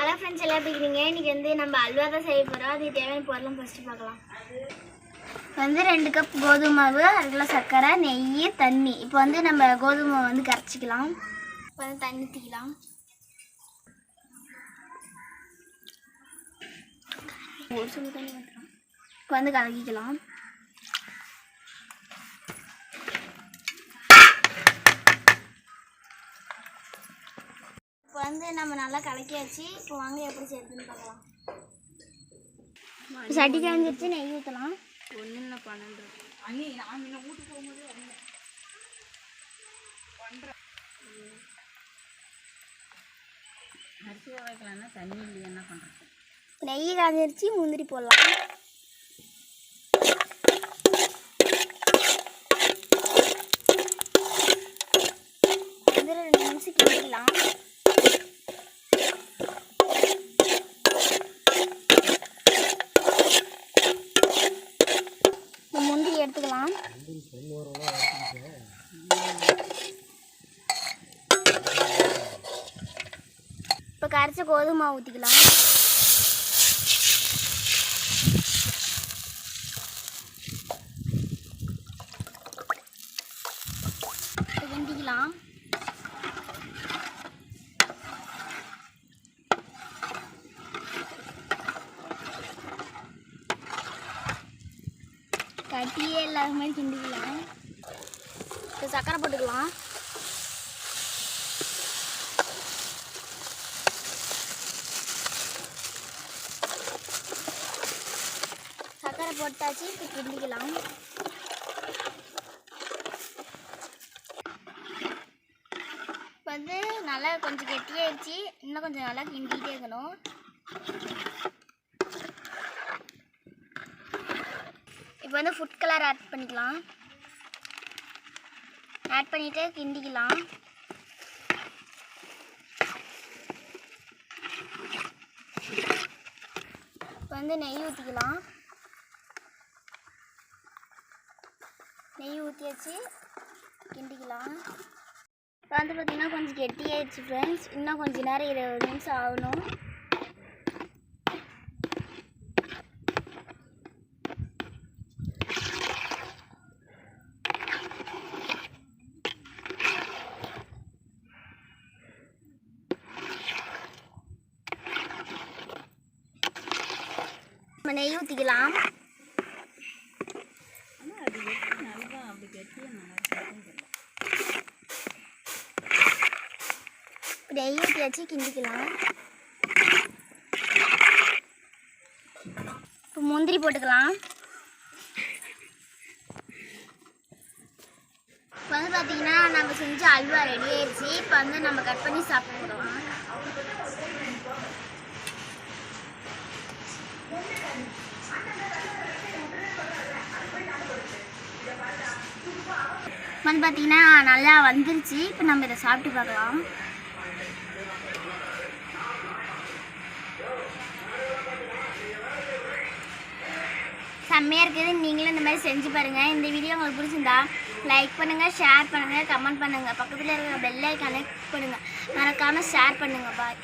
Hello friends, எல்லாம் எப்படி இருக்கீங்க? இன்றைக்கி வந்து நம்ம அல்வா தான் செய்ய போகிறோம். அதுக்கு தேவையான பொருளும் ஃபஸ்ட்டு பார்க்கலாம். வந்து 2 கப் கோதுமை மாவு, 1 கிலோ சர்க்கரை, நெய், தண்ணி. இப்போ வந்து நம்ம கோதுமை மாவு வந்து கரைச்சிக்கலாம். இப்போ வந்து தண்ணி ஊற்றிக்கலாம். ஒரு சுடு தண்ணி ஊற்றுறோம். இப்போ வந்து கலக்கிக்கலாம். இப்போ வந்து நம்ம நல்லா கலக்கியாச்சு. இப்போ வாங்க எப்படி செய்யுதுன்னு பார்க்கலாம். சட்டி காஞ்சிருச்சு, நெய் ஊற்றலாம். 1:12 அண்ணி நான் முன்ன வீட்டு போகும்போது அரிசி வைக்கலாம்னா தண்ணி இல்லையா என்ன பண்ணுறது? நெய் காஞ்சிருச்சு, முந்திரி போடலாம். வந்து 2 நிமிஷம் கிண்டிக்கலாம். முந்திரி எடுத்துக்கலாம். இப்போ கரைச்ச கோதுமை மாவு ஊற்றிக்கலாம். கிண்டிக்கலாம். கட்டியே இல்லாத மாதிரி கிண்டிக்கலாம். இப்போ சர்க்கரை போட்டுக்கலாம். சர்க்கரை போட்டாச்சு. இப்போ கிண்டிக்கலாம். இப்போ வந்து நல்லா கொஞ்சம் கெட்டியாகிடுச்சு. இன்னும் கொஞ்சம் நல்லா கிண்டிகிட்டே இருக்கணும். இப்போ வந்து ஃபுட் கலர் ஆட் பண்ணிக்கலாம். ஆட் பண்ணிவிட்டு கிண்டிக்கலாம். இப்போ வந்து நெய் ஊற்றிக்கலாம். நெய் ஊற்றியாச்சு, கிண்டிக்கலாம். இப்போ வந்து பார்த்திங்கன்னா கொஞ்சம் கெட்டியாகிடுச்சு ஃப்ரெண்ட்ஸ். இன்னும் கொஞ்சம் நேரம் 20 நிமிஷம் ஆகணும். நெய் ஊற்றிக்கலாம். நெய் ஊற்றியாச்சு, கிண்டிக்கலாம். இப்போ முந்திரி போட்டுக்கலாம். இப்போ வந்து பார்த்திங்கன்னா நம்ம செஞ்ச அல்வா ரெடி ஆயிடுச்சு. இப்போ வந்து நம்ம கட் பண்ணி சாப்பிடுறோம். வந்து பார்த்திங்கன்னா நல்லா வந்துருச்சு. இப்போ நம்ம இதை சாப்பிட்டு பார்க்கலாம். செம்மையாக இருக்குது. நீங்களும் இந்த மாதிரி செஞ்சு பாருங்கள். இந்த வீடியோ உங்களுக்கு பிடிச்சிருந்தா லைக் பண்ணுங்கள், ஷேர் பண்ணுங்கள், கமெண்ட் பண்ணுங்கள். பக்கத்தில் இருக்கிற பெல் ஐகானை கிளிக் பண்ணுங்கள். மறக்காமல் ஷேர் பண்ணுங்கள். பாய்.